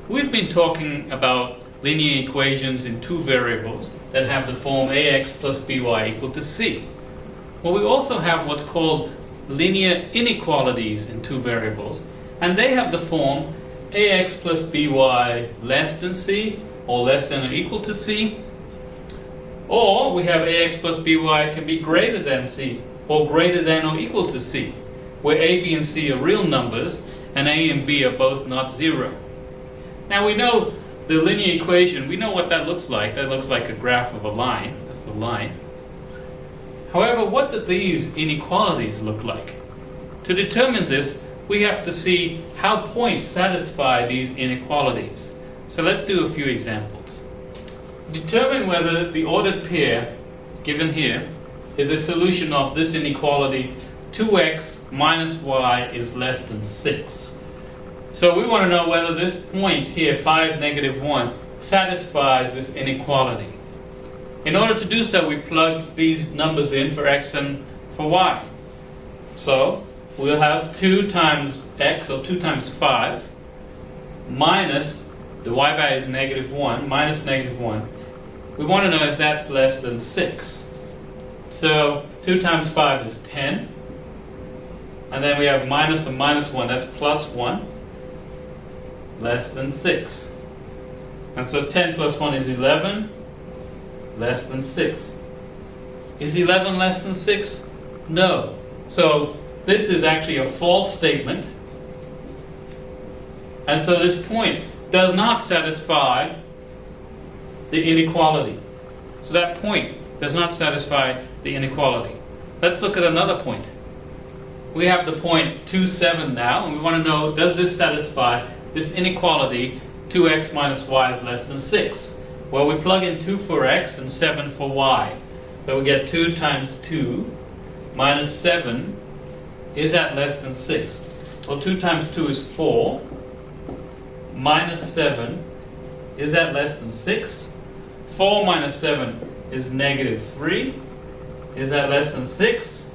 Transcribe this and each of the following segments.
We've been talking about linear equations in two variables that have the form ax plus by equal to c. Well, we also have what's called linear inequalities in two variables, and they have the form ax plus by less than c, or less than or equal to c. Or we have ax plus by can be greater than c, or greater than or equal to c, where a, b, and c are real numbers, and a and b are both not zero. Now we know the linear equation, we know what that looks like. That looks like a graph of a line. That's a line. However, what do these inequalities look like? To determine this, we have to see how points satisfy these inequalities. So let's do a few examples. Determine whether the ordered pair, given here, is a solution of this inequality 2x minus y is less than 6. So we want to know whether this point here, 5, negative 1, satisfies this inequality. In order to do so, we plug these numbers in for x and for y. So we'll have 2 times x, or 2 times 5, minus, the y value is negative 1, minus negative 1. We want to know if that's less than 6. So 2 times 5 is 10. And then we have minus and minus 1, that's plus 1. Less than 6. And so 10 plus 1 is 11, less than 6. Is 11 less than 6? No. So this is actually a false statement. And so this point does not satisfy the inequality. So that point does not satisfy the inequality. Let's look at another point. We have the point 2, 7 now, and we want to know, does this satisfy this inequality 2x minus y is less than 6? Well, we plug in 2 for x and 7 for y. So we get 2 times 2 minus 7. Is that less than 6? Well, 2 times 2 is 4. Minus 7. Is that less than 6? 4 minus 7 is negative 3. Is that less than 6?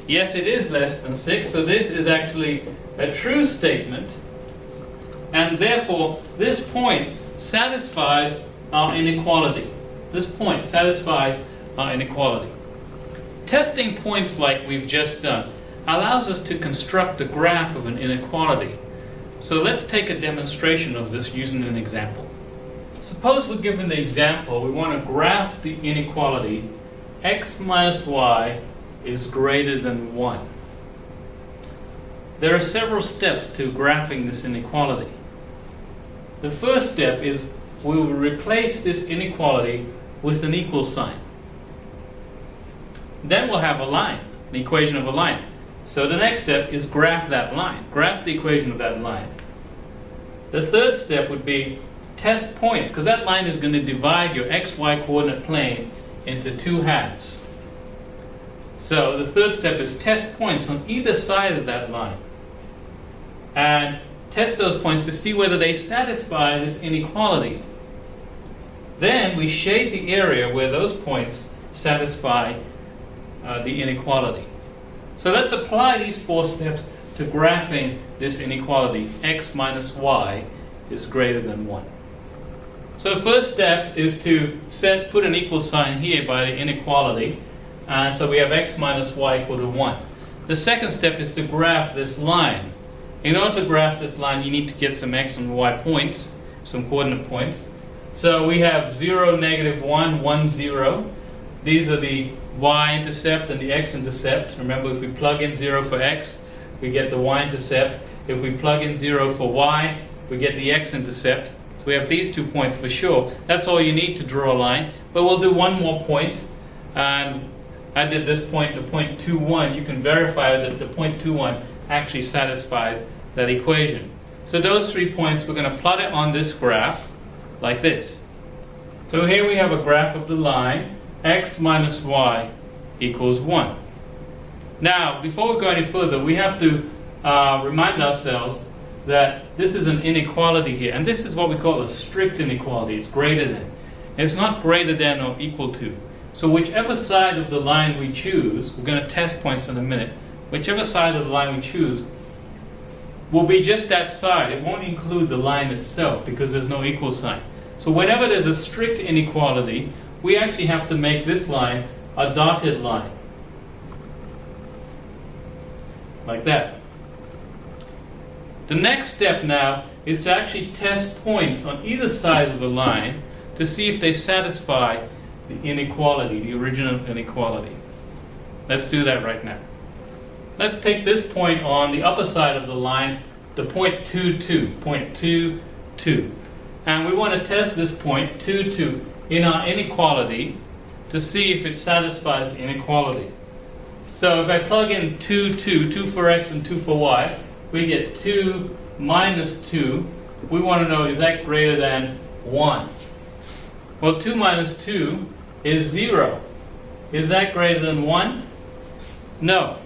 Yes, it is less than 6. So this is actually a true statement. And therefore, this point satisfies our inequality. This point satisfies our inequality. Testing points like we've just done allows us to construct a graph of an inequality. So let's take a demonstration of this using an example. Suppose we're given the example, we want to graph the inequality x minus y is greater than 1. There are several steps to graphing this inequality. The first step is we will replace this inequality with an equal sign. Then we'll have a line, an equation of a line. So the next step is graph that line. Graph the equation of that line. The third step would be test points, because that line is going to divide your xy coordinate plane into 2 halves. So the third step is test points on either side of that line. And test those points to see whether they satisfy this inequality. Then we shade the area where those points satisfy the inequality. So let's apply these 4 steps to graphing this inequality. X minus y is greater than 1. So the first step is to put an equal sign here by the inequality. And so we have x minus y equal to 1. The second step is to graph this line. In order to graph this line, you need to get some x and y points, some coordinate points. So we have 0, negative 1, 1, 0. These are the y-intercept and the x-intercept. Remember, if we plug in 0 for x, we get the y-intercept. If we plug in 0 for y, we get the x-intercept. So we have these 2 points for sure. That's all you need to draw a line. But we'll do one more point. And I did this point, the point 2, 1. You can verify that the point 2, 1 actually satisfies that equation. So those 3 points, we're going to plot it on this graph like this. So here we have a graph of the line x minus y equals 1. Now, before we go any further, we have to remind ourselves that this is an inequality here, and this is what we call a strict inequality. It's greater than. It's not greater than or equal to. So whichever side of the line we choose, we're going to test points in a minute, whichever side of the line we choose, will be just that side. It won't include the line itself because there's no equal sign. So whenever there's a strict inequality, we actually have to make this line a dotted line. Like that. The next step now is to actually test points on either side of the line to see if they satisfy the inequality, the original inequality. Let's do that right now. Let's pick this point on the upper side of the line, the point 2, 2, point 2, 2. And we want to test this point 2, 2 in our inequality to see if it satisfies the inequality. So if I plug in 2, 2, 2 for x and 2 for y, we get 2 minus 2. We want to know, is that greater than 1? Well, 2 minus 2 is 0. Is that greater than 1? No,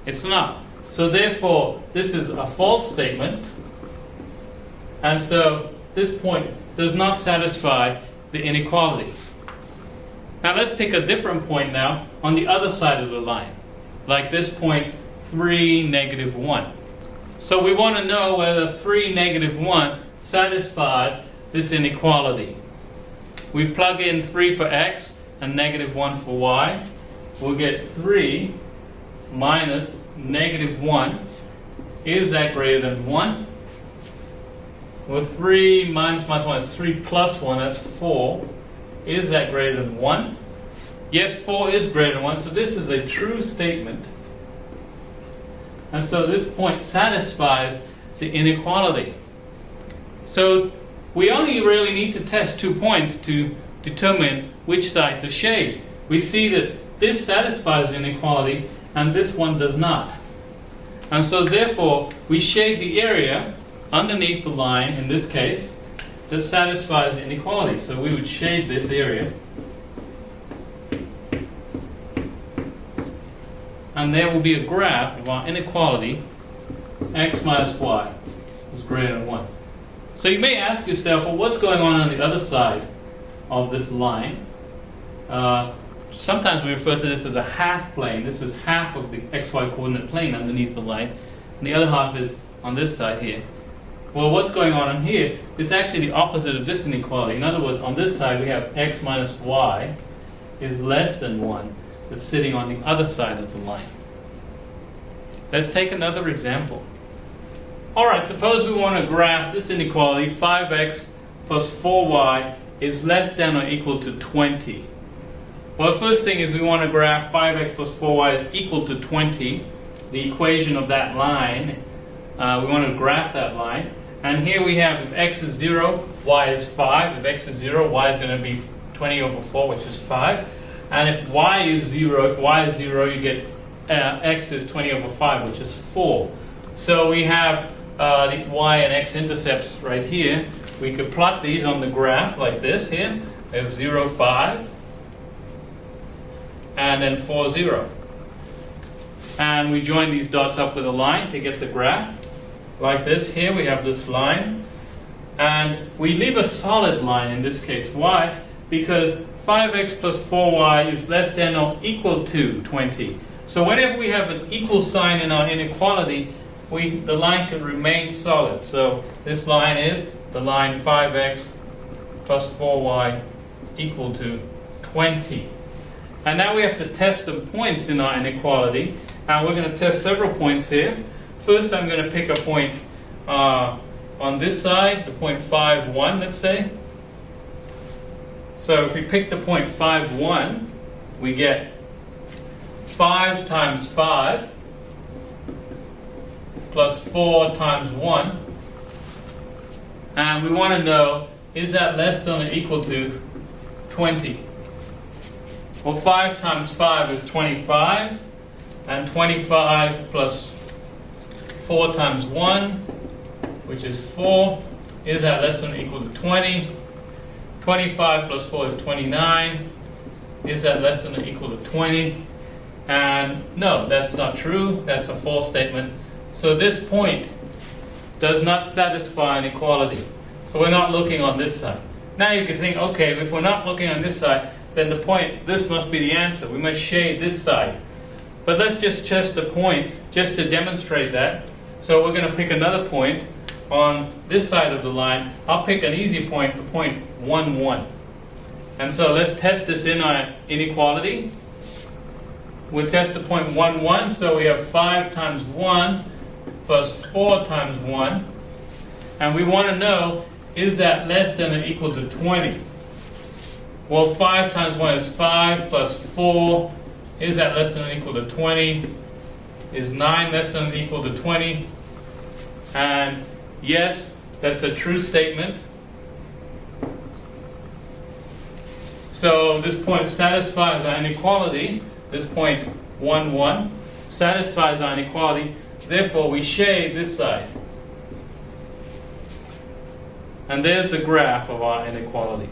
it's not. So therefore, this is a false statement. And so this point does not satisfy the inequality. Now let's pick a different point now on the other side of the line. Like this point 3, negative 1. So we want to know whether 3, negative 1 satisfies this inequality. We plug in 3 for x and negative 1 for y. We'll get 3 minus negative 1. Is that greater than 1? Well, 3 minus 1 is 3 plus 1, that's 4. Is that greater than 1? Yes, 4 is greater than 1, so this is a true statement. And so this point satisfies the inequality. So we only really need to test 2 points to determine which side to shade. We see that this satisfies the inequality and this one does not. And so therefore we shade the area underneath the line, in this case, that satisfies the inequality. So we would shade this area. And there will be a graph of our inequality, x minus y is greater than 1. So you may ask yourself, well, what's going on the other side of this line? Sometimes we refer to this as a half plane. This is half of the xy coordinate plane underneath the line. And the other half is on this side here. Well, what's going on here? It's actually the opposite of this inequality. In other words, on this side we have x minus y is less than 1. That's sitting on the other side of the line. Let's take another example. Alright, suppose we want to graph this inequality, 5x plus 4y is less than or equal to 20. Well, the first thing is we want to graph 5x plus 4y is equal to 20, the equation of that line. We want to graph that line. And here we have if x is 0, y is 5. If x is 0, y is going to be 20 over 4, which is 5. And if y is 0, you get x is 20 over 5, which is 4. So we have the y and x intercepts right here. We could plot these on the graph like this here. We have 0, 5, and then 4, 0. And we join these dots up with a line to get the graph. Like this here, we have this line. And we leave a solid line in this case. Why? Because 5x plus 4y is less than or equal to 20. So whenever we have an equal sign in our inequality, the line can remain solid. So this line is the line 5x plus 4y equal to 20. And now we have to test some points in our inequality. And we're going to test several points here. First, I'm going to pick a point on this side, the point 5, 1, let's say. So if we pick the point 5, 1, we get 5 times 5 plus 4 times 1. And we want to know, is that less than or equal to 20? Well, 5 times 5 is 25. And 25 plus 4 times 1, which is 4. Is that less than or equal to 20? 25 plus 4 is 29. Is that less than or equal to 20? And no, that's not true. That's a false statement. So this point does not satisfy an equality. So we're not looking on this side. Now you can think, okay, if we're not looking on this side, then the point, this must be the answer. We must shade this side. But let's just test the point just to demonstrate that. So we're going to pick another point on this side of the line. I'll pick an easy point, the point 1, 1. And so let's test this in our inequality. We'll test the point 1, 1. So we have 5 times 1 plus 4 times 1. And we want to know, is that less than or equal to 20? Well, 5 times 1 is 5 plus 4. Is that less than or equal to 20? Is 9 less than or equal to 20? And yes, that's a true statement. So this point satisfies our inequality. This point 1, 1 satisfies our inequality. Therefore, we shade this side. And there's the graph of our inequality.